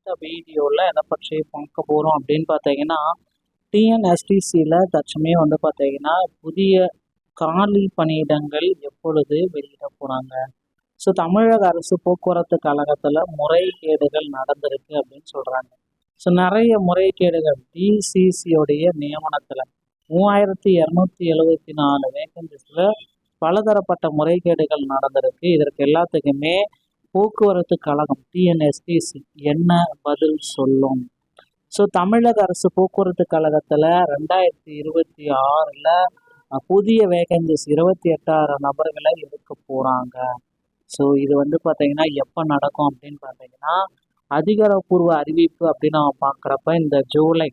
இந்த வீடியோவில் எதை பற்றி பார்க்க போகிறோம் அப்படின்னு பார்த்தீங்கன்னா, டிஎன்எஸ்டிசியில் தற்சமயம் பார்த்தீங்கன்னா புதிய காலி பணியிடங்கள் எப்பொழுது வெளியிட போகிறாங்க. ஸோ தமிழக அரசு போக்குவரத்து கழகத்தில் முறைகேடுகள் நடந்திருக்கு அப்படின்னு சொல்கிறாங்க. ஸோ நிறைய முறைகேடுகள் டிசிசியோடைய நியமனத்தில் 3274 வேகன்சிஸில் பலதரப்பட்ட முறைகேடுகள் நடந்திருக்கு. இதற்கு எல்லாத்துக்குமே போக்குவரத்து கழகம் டிஎன்எஸ்டிசி என்ன பதில் சொல்லும்? ஸோ தமிழக அரசு போக்குவரத்து கழகத்தில் 2026 புதிய வேகன்சிஸ் 28,000 நபர்களை எடுக்க போகிறாங்க. ஸோ இது பார்த்தீங்கன்னா எப்போ நடக்கும் அப்படின்னு பார்த்தீங்கன்னா, அதிகாரப்பூர்வ அறிவிப்பு அப்படின்னு நம்ம பார்க்குறப்ப இந்த ஜூலை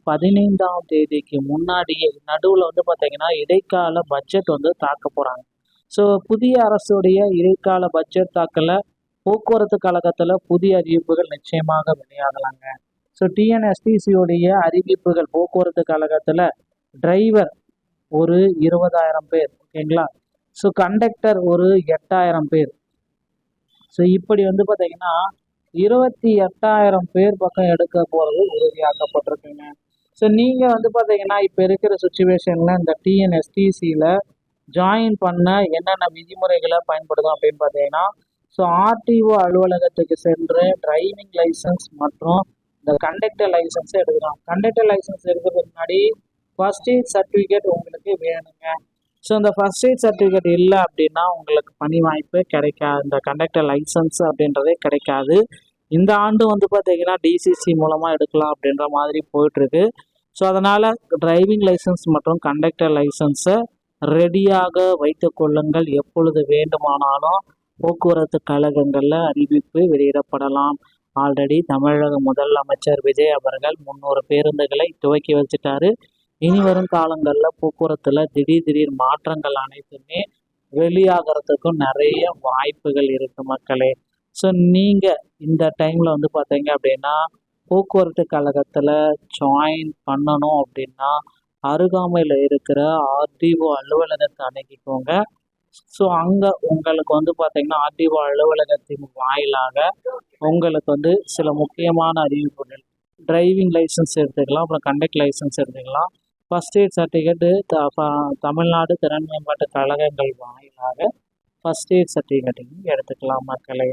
15ஆம் தேதிக்கு முன்னாடியே நடுவில் பார்த்தீங்கன்னா இடைக்கால பட்ஜெட் தாக்க போகிறாங்க. ஸோ புதிய அரசுடைய இடைக்கால பட்ஜெட் தாக்கல போக்குவரத்து கழகத்தில் புதிய அறிவிப்புகள் நிச்சயமாக வெளியாகலாங்க. ஸோ டிஎன்எஸ்டிசியோடைய அறிவிப்புகள் போக்குவரத்து கழகத்தில் டிரைவர் ஒரு 20,000 பேர், ஓகேங்களா. ஸோ கண்டக்டர் ஒரு 8,000 பேர். ஸோ இப்படி பார்த்தீங்கன்னா 28,000 பேர் பக்கம் எடுக்க போகிறது உறுதியாக்கப்பட்டிருக்குங்க. ஸோ நீங்கள் பார்த்தீங்கன்னா இப்போ இருக்கிற சுச்சுவேஷனில் இந்த டிஎன்எஸ்டிசியில் ஜாயின் பண்ண என்னென்ன விதிமுறைகளை பயன்படுத்தும் அப்படின்னு பார்த்தீங்கன்னா, ஸோ ஆர்டிஓ அலுவலகத்துக்கு சென்று டிரைவிங் லைசன்ஸ் மற்றும் இந்த கண்டக்டர் லைசன்ஸ் எடுக்கலாம். கண்டக்டர் லைசன்ஸ் எடுக்கிறதுக்கு முன்னாடி ஃபர்ஸ்ட் எய்ட் சர்டிஃபிகேட் உங்களுக்கு வேணுங்க. ஸோ இந்த ஃபர்ஸ்ட் எய்ட் சர்டிஃபிகேட் இல்லை அப்படின்னா உங்களுக்கு பணி வாய்ப்பு கிடைக்காது. இந்த கண்டக்டர் லைசன்ஸ் அப்படின்றதே கிடைக்காது. இந்த ஆண்டு பார்த்தீங்கன்னா டிசிசி மூலமாக எடுக்கலாம் அப்படின்ற மாதிரி போயிட்டுருக்கு. ஸோ அதனால் டிரைவிங் லைசன்ஸ் மற்றும் கண்டக்டர் லைசன்ஸை ரெடியாக வைத்து கொள்ளுங்கள். எப்பொழுது வேண்டுமானாலும் போக்குவரத்து கழகங்களில் அறிவிப்பு வெளியிடப்படலாம். ஆல்ரெடி தமிழக முதலமைச்சர் விஜய் அவர்கள் 300 பேருந்துகளை துவக்கி வச்சுட்டாரு. இனி வரும் காலங்களில் போக்குவரத்தில் திடீர் மாற்றங்கள் அனைத்துமே வெளியாகிறதுக்கும் நிறைய வாய்ப்புகள் இருக்குது மக்களே. ஸோ நீங்கள் இந்த டைமில் பார்த்தீங்க அப்படின்னா போக்குவரத்து கழகத்தில் ஜாயின் பண்ணணும் அப்படின்னா அருகாமையில் இருக்கிற ஆர்டிஓ அலுவலகத்தை அணுகிக்கோங்க. ஸோ அங்கே உங்களுக்கு பார்த்தீங்கன்னா ஆர்டிஓ அலுவலகத்தின் வாயிலாக உங்களுக்கு சில முக்கியமான அறிவிப்புகள், டிரைவிங் லைசன்ஸ் எடுத்துக்கலாம், அப்புறம் கண்டக்ட் லைசன்ஸ் எடுத்துக்கலாம், ஃபர்ஸ்ட் எய்ட் சர்டிஃபிகேட்டு தமிழ்நாடு திறன் மேம்பாட்டு கழகங்கள் வாயிலாக ஃபர்ஸ்ட் எய்ட் சர்டிஃபிகேட்டையும் எடுத்துக்கலாம் மக்களே.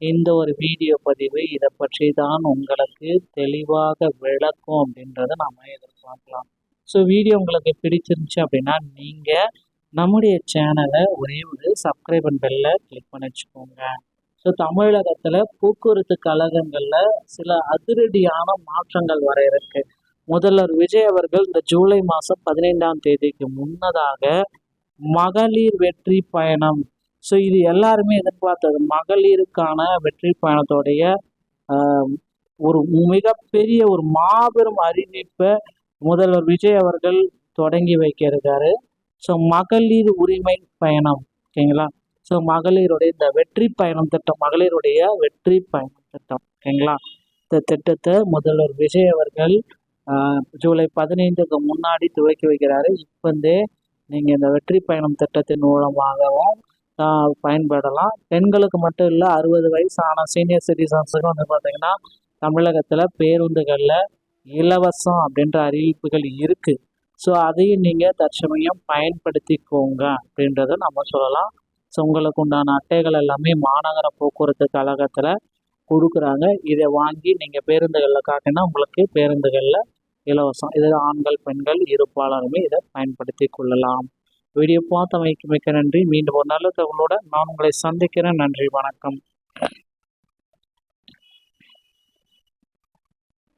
இந்த ஒரு வீடியோ பதிவு இதை பற்றி தான் உங்களுக்கு தெளிவாக விளக்கும் அப்படின்றத நம்ம எதிர்பார்க்கலாம். ஸோ வீடியோ உங்களுக்கு பிடிச்சிருந்துச்சு அப்படின்னா நீங்கள் நம்முடைய சேனலை ஒரே ஒரு சப்ஸ்கிரைப் அண்ட் பெல்லை கிளிக் பண்ணி வச்சுக்கோங்க. ஸோ தமிழகத்தில் போக்குவரத்து கழகங்களில் சில அதிரடியான மாற்றங்கள் வர இருக்கு. முதல்வர் விஜய் அவர்கள் இந்த ஜூலை மாதம் 15ஆம் தேதிக்கு முன்னதாக மகளிர் வெற்றி பயணம், ஸோ இது எல்லாருமே எதிர்பார்த்தது, மகளிருக்கான வெற்றி பயணத்தோடைய ஒரு மிகப்பெரிய ஒரு மாபெரும் அறிவிப்பை முதல்வர் விஜய் அவர்கள் தொடங்கி வைக்க இருக்காரு. ஸோ மகளிர் உரிமை பயணம், ஓகேங்களா. ஸோ மகளிருடைய இந்த வெற்றி பயணம் திட்டம், மகளிருடைய வெற்றி பயணம் திட்டம், ஓகேங்களா. இந்த திட்டத்தை முதல்வர் விஜய் அவர்கள் ஜூலை 15க்கு முன்னாடி துவக்கி வைக்கிறாரு. இப்போந்தே நீங்கள் இந்த வெற்றி பயணம் திட்டத்தின் மூலமாகவும் பயன்படலாம். பெண்களுக்கு மட்டும் இல்லை, 60 வயசான சீனியர் சிட்டிசன்ஸுக்கும் பார்த்தீங்கன்னா தமிழகத்தில் பேருந்துகளில் இலவசம் அப்படின்ற அறிவிப்புகள் இருக்குது. ஸோ அதையும் நீங்கள் தற்சமயம் பயன்படுத்திக்கோங்க அப்படின்றத நம்ம சொல்லலாம். ஸோ உங்களுக்கு உண்டான அட்டைகள் எல்லாமே மாநகர போக்குவரத்து கழகத்தில் கொடுக்குறாங்க. இதை வாங்கி நீங்கள் பேருந்துகளில் காட்டினா உங்களுக்கு பேருந்துகளில் இலவசம். இதில் ஆண்கள் பெண்கள் இருப்பாளருமே இதை பயன்படுத்தி கொள்ளலாம். வீடியோ பார்த்தமைக்கு மிக்க நன்றி. மீண்டும் ஒரு நல்ல தகவலோட நான் உங்களை சந்திக்கிறேன். நன்றி, வணக்கம்.